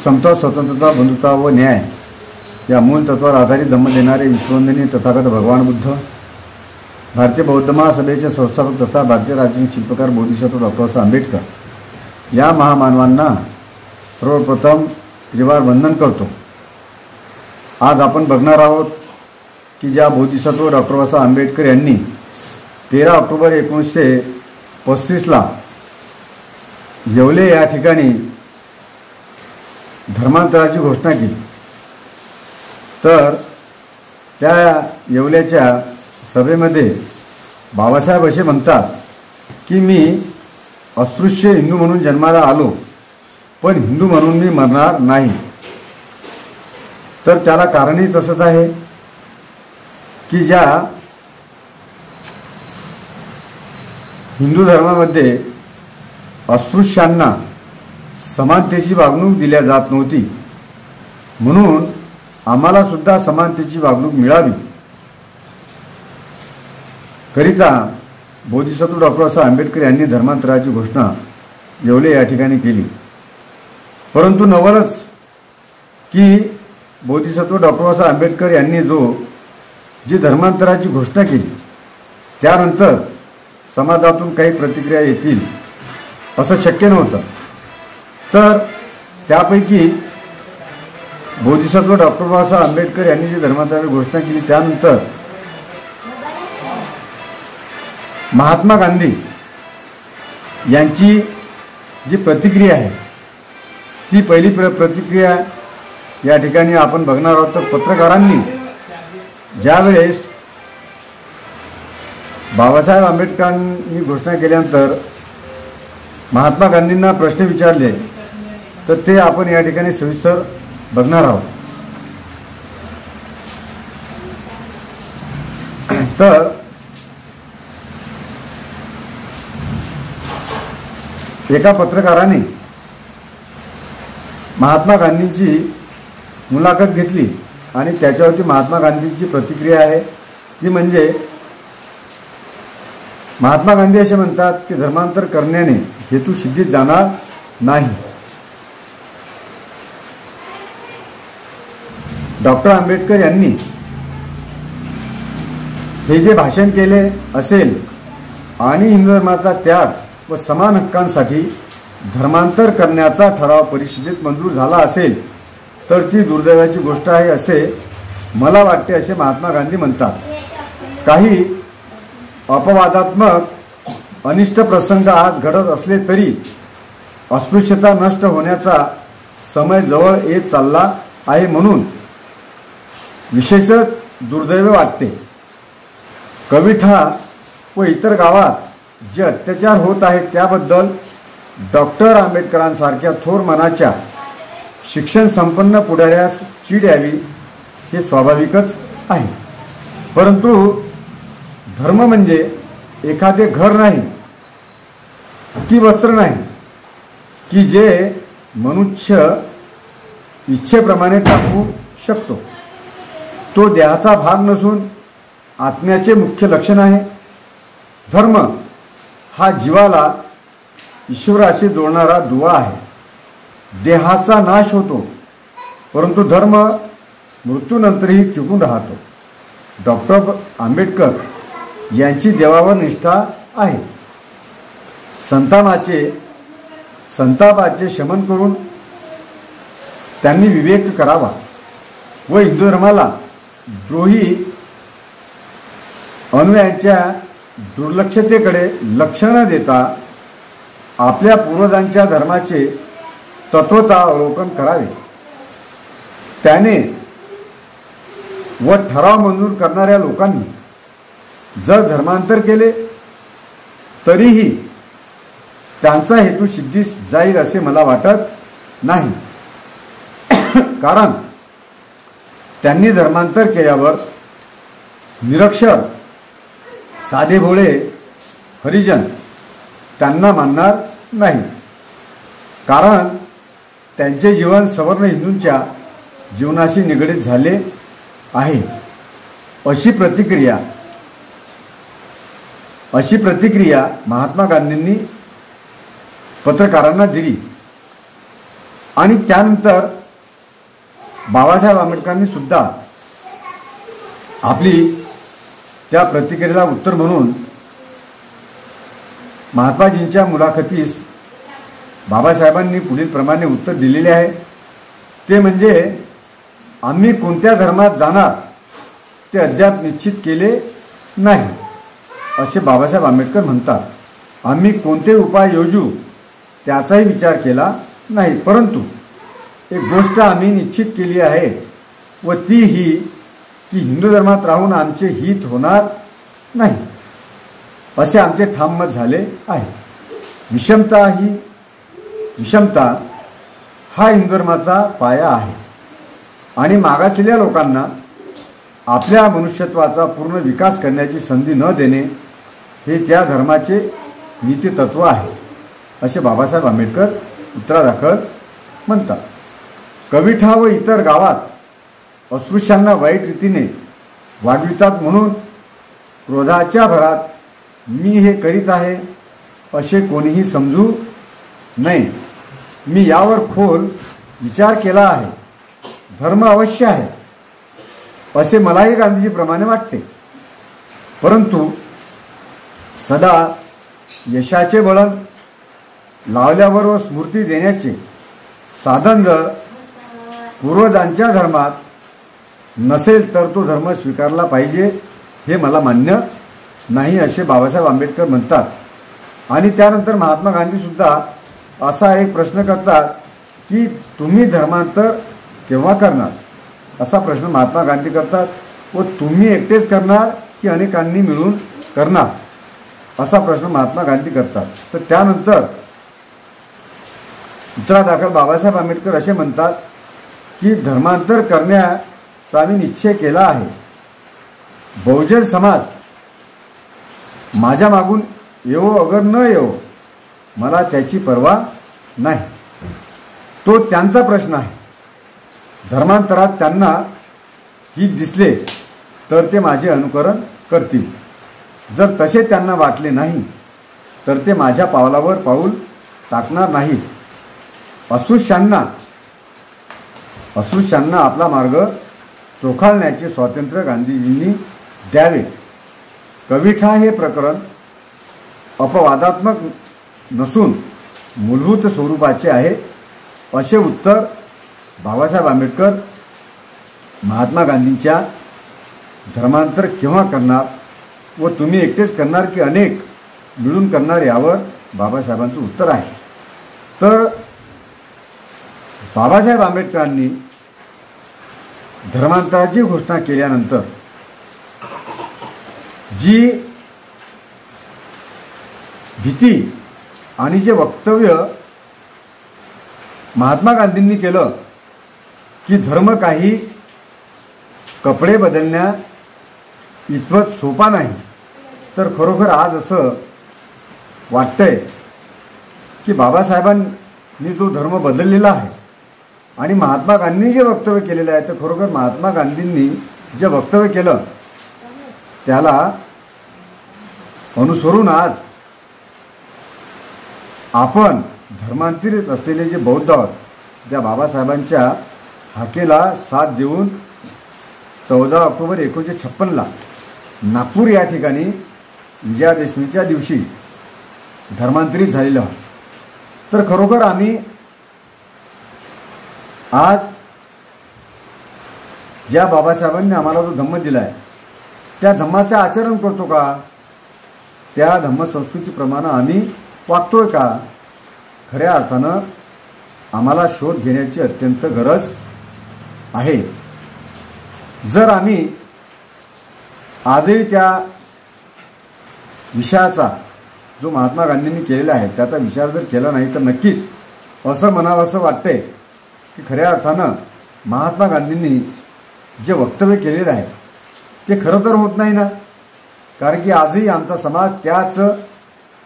समता, स्वतंत्रता, बंधुता व न्याय या मूल तत्वावर आधारित धम्म देणारे विश्ववंदनीय तथागत भगवान बुद्ध, भारतीय बौद्ध महासभेचे संस्थापक तथा भारतीय राज्याचे शिल्पकार बोधिसत्व डॉक्टर बाबासाहेब आंबेडकर या महामानवांना सर्वप्रथम त्रिवार वंदन करतो। आज आपण बघणार आहोत की ज्या बोधिसत्व डॉक्टर बाबासाहेब आंबेडकर यांनी 13 ऑक्टोबर 1935 येवले या ठिकाणी धर्मांतराची घोषणा केली, तर त्या येवल्याच्या सभेमध्ये बाबासाहेब असे म्हणतात की मी अस्पृश्य हिंदू म्हणून जन्माला आलो, पण हिंदू म्हणून मी मरणार नाही। तर त्याला कारणही तसंच आहे की ज्या हिंदू धर्मामध्ये अस्पृश्यांना समानतेची वागणूक दिल्या जात नव्हती, म्हणून आम्हाला सुद्धा समानतेची वागणूक मिळावी करिता बोधिसत्व डॉक्टर बाबासाहेब आंबेडकर यांनी धर्मांतराची घोषणा येवले या ठिकाणी केली। परंतु नवलच की बोधिसत्व डॉक्टर बाबासाहेब आंबेडकर यांनी जी धर्मांतराची घोषणा केली त्यानंतर समाजातून काही प्रतिक्रिया येतील असं शक्य नव्हतं। तर त्यापैकी बोधिसत्व डॉक्टर बाबासाहेब आंबेडकर यांनी जी धर्मांतराची घोषणा केली त्यानंतर महात्मा गांधी यांची जी प्रतिक्रिया आहे ती पहिली प्रतिक्रिया या ठिकाणी आपण बघणार आहोत। तर पत्रकारांनी ज्यावेळेस बाबासाहेब आंबेडकरांनी घोषणा केल्यानंतर महात्मा गांधींना प्रश्न विचारले, तर ते आपण या ठिकाणी सविस्तर बघणार आहोत। तर एका पत्रकाराने महात्मा गांधींची मुलाखत घेतली आणि त्याच्यावरती महात्मा गांधींची प्रतिक्रिया आहे ती म्हणजे महात्मा गांधी असे म्हणतात की धर्मांतर करण्याने हेतू सिद्धीत जाणार नाही। डॉक्टर आंबेडकर यांनी हे जे भाषण केले असेल आणि हिंदू धर्माचा त्याग व समान हक्कांसाठी धर्मांतर करण्याचा ठराव परिषदेत मंजूर झाला असेल तर ती दुर्दैवाची गोष्ट आहे असे मला वाटते, असे महात्मा गांधी म्हणतात। काही अपवादात्मक अनिष्ट प्रसंग आज घडत असले तरी अस्पृश्यता नष्ट होण्याचा समय जवळ येत चालला आहे, म्हणून विशेषच दुर्दैव वाटते। कविठा व इतर गावात जे अत्याचार होत आहेत त्याबद्दल डॉक्टर आंबेडकरांसारख्या थोर मनाच्या शिक्षण संपन्न पुढाऱ्यास चीड यावी हे स्वाभाविकच आहे। परंतु धर्म म्हणजे एखादे घर नाही की वस्त्र नाही की जे मनुष्य इच्छेप्रमाणे टाकू शकतो। तो देहाचा भाग नसून आत्म्याचे मुख्य लक्षण आहे। धर्म हा जीवाला ईश्वराशी जोडणारा दुवा आहे। देहाचा नाश होतो परंतु धर्म मृत्यूनंतरही टिकून राहतो। डॉक्टर आंबेडकर यांची देवावर निष्ठा आहे। संतापाचे शमन करून त्यांनी विवेक करावा व हिंदू धर्माला द्रोही अनुयायांच्या दुर्लक्षतेकडे लक्ष न देता आपल्या पूर्वजांच्या धर्माचे तत्वता अवलोकन करावे। त्याने व ठराव मंजूर करणाऱ्या लोकांनी जर धर्मांतर केले तरीही त्यांचा हेतू सिद्धीस जाईल असे मला वाटत नाही, कारण त्यांनी धर्मांतर केल्यावर निरक्षर साधेभोळे हरिजन त्यांना मानणार नाही, कारण त्यांचे जीवन सवर्ण हिंदूंच्या जीवनाशी निगडीत झाले आहे। अशी प्रतिक्रिया महात्मा गांधींनी पत्रकारांना दिली। आणि त्यानंतर बाबासाहेब आंबेडकरांनी सुद्धा आपली त्या प्रतिक्रियेला उत्तर म्हणून महात्माजींच्या मुलाखतीस बाबासाहेबांनी पुढील प्रमाणे उत्तर दिलेले आहे. ते म्हणजे आम्ही कोणत्या धर्मात जाणार ते अद्याप निश्चित केले नाही असे बाबासाहेब आंबेडकर म्हणतात. आम्ही कोणते उपाय योजू त्याचाही विचार केला नाही, परंतु एक गोष्ट आम्ही निश्चित केली आहे व ती ही की हिंदू धर्मात राहून आमचे हित होणार नाही असे आमचे ठाम मत झाले आहे. विषमता हा हिंदू धर्माचा पाया आहे आणि मागासलेल्या लोकांना आपल्या मनुष्यत्वाचा पूर्ण विकास करण्याची संधी न देणे हे त्या धर्माचे नीतितत्व आहे असे बाबासाहेब आंबेडकर उत्तरादाखल म्हणतात. कविठा व इतर गावात अस्पृश्यांना वाईट रीतीने वागवितात म्हणून क्रोधाच्या भरात मी हे करीत आहे असे कोणीही समजू नये. मी यावर खोल विचार केला आहे. धर्म अवश्य आहे असे मलाही गांधीजीप्रमाणे वाटते, परंतु सदा यशाचे वळण लावल्यावर व स्मृती देण्याचे साधन जर पूर्वजांच्या धर्मात नसेल तर तो धर्म स्वीकारला पाहिजे हे मला मान्य नाही असे बाबासाहेब आंबेडकर म्हणतात. आणि त्यानंतर महात्मा गांधी सुद्धा असा एक प्रश्न करतात की तुम्ही धर्मांतर केव्हा करणार असा प्रश्न महात्मा गांधी करतात व तुम्ही एकटेच करणार की अनेकांनी मिळून करणार असा प्रश्न महात्मा गांधी करतात. तर त्यानंतर उत्तरादाखल बाबासाहेब आंबेडकर असे म्हणतात की धर्मांतर करण्याचा मी निश्चय केला आहे. बहुजन समाज माझ्या मागून येवो अगर न येवो मला त्याची पर्वा नाही. तो त्यांचा प्रश्न आहे. धर्मांतरात त्यांना हित दिसले तर ते माझे अनुकरण करतील. जर तसे त्यांना वाटले नाही तर ते माझ्या पावलावर पाऊल टाकणार नाहीत. अस्पृश्यांना आपला मार्ग चोखाळण्याचे स्वातंत्र्य गांधीजींनी द्यावे. कविठा हे प्रकरण अपवादात्मक नसून मूलभूत स्वरूपाचे आहे असे उत्तर बाबासाहेब आंबेडकर महात्मा गांधींच्या धर्मांतर केव्हा करणार व तुम्ही एकटेच करणार की अनेक मिळून करणार यावर बाबासाहेबांचं उत्तर आहे. तर बाबासाहेब आंबेडकरांनी धर्मांतराची घोषणा केल्यानंतर जी भीती आणि जे वक्तव्य महात्मा गांधींनी केलं की धर्म काही कपडे बदलण्या इतपत सोपा नाही, तर खरोखर आज असं वाटतंय की बाबासाहेबांनी जो धर्म बदललेला आहे आणि महात्मा गांधींनी जे वक्तव्य केलेलं आहे तर खरोखर महात्मा गांधींनी जे वक्तव्य केलं त्याला अनुसरून आज आपण धर्मांतरित असलेले जे बौद्ध आहोत त्या बाबासाहेबांच्या हाकेला साथ देऊन 14 ऑक्टोबर 1956 नागपूर या ठिकाणी विजयादशमीच्या दिवशी धर्मांतरित झालेलो आहोत. तर खरोखर आम्ही आज ज्या बाबासाहेबांनी आम्हाला जो धम्म दिला आहे त्या धम्माचे आचरण करतो का? त्या धम्मसंस्कृतीप्रमाणे आम्ही वागतोय का? खऱ्या अर्थानं आम्हाला शोध घेण्याची अत्यंत गरज आहे. जर आम्ही आजही त्या विषयाचा जो महात्मा गांधींनी केलेला आहे त्याचा विचार जर केला नाही तर नक्कीच असं म्हणावं असं वाटतंय की खऱ्या अर्थानं महात्मा गांधींनी जे वक्तव्य केलेलं आहे ते खरं तर होत नाही ना. कारण की आजही आमचा समाज त्याच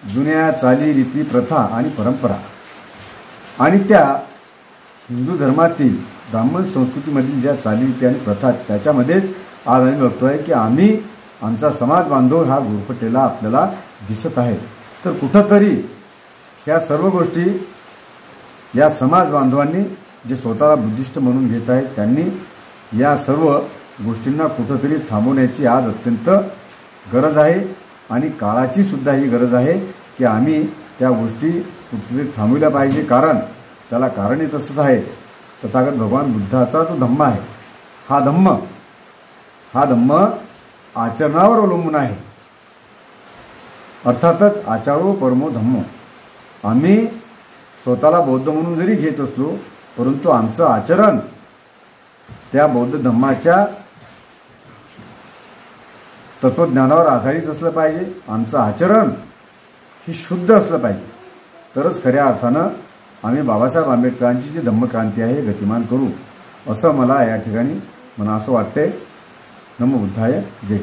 जुन्या चाली रीती प्रथा आणि परंपरा आणि त्या हिंदू धर्मातील ब्राह्मण संस्कृतीमधील ज्या चालीरीती आणि प्रथा त्याच्यामध्येच आज आम्ही बघतोय की आम्ही आमचा समाज बांधव हा गुरफटलेला आपल्याला दिसत आहे. तर कुठंतरी ह्या सर्व गोष्टी या समाज बांधवांनी जे स्वतःला बुद्धिस्ट म्हणून घेत आहेत त्यांनी या सर्व गोष्टींना कुठंतरी थांबवण्याची आज अत्यंत गरज आहे आणि काळाची सुद्धा ही गरज आहे की आम्ही त्या गोष्टी कुठेतरी थांबवल्या पाहिजे. कारण त्याला कारणही तसंच आहे. तथागत भगवान बुद्धाचा जो धम्म आहे हा धम्म आचरणावर अवलंबून आहे. अर्थातच आचारो परमो धम्मो. आम्ही स्वतःला बौद्ध म्हणून जरी घेत असलो परंतु आमचं आचरण त्या बौद्ध धम्माच्या तत्वज्ञानावर आधारित असलं पाहिजे. आमचं आचरण ही शुद्ध असलं पाहिजे. तरच खऱ्या अर्थानं आम्ही बाबासाहेब आंबेडकरांची जी धम्मक्रांती आहे गतिमान करू असं मला या ठिकाणी असं वाटते. नमो बुद्धाय. जय.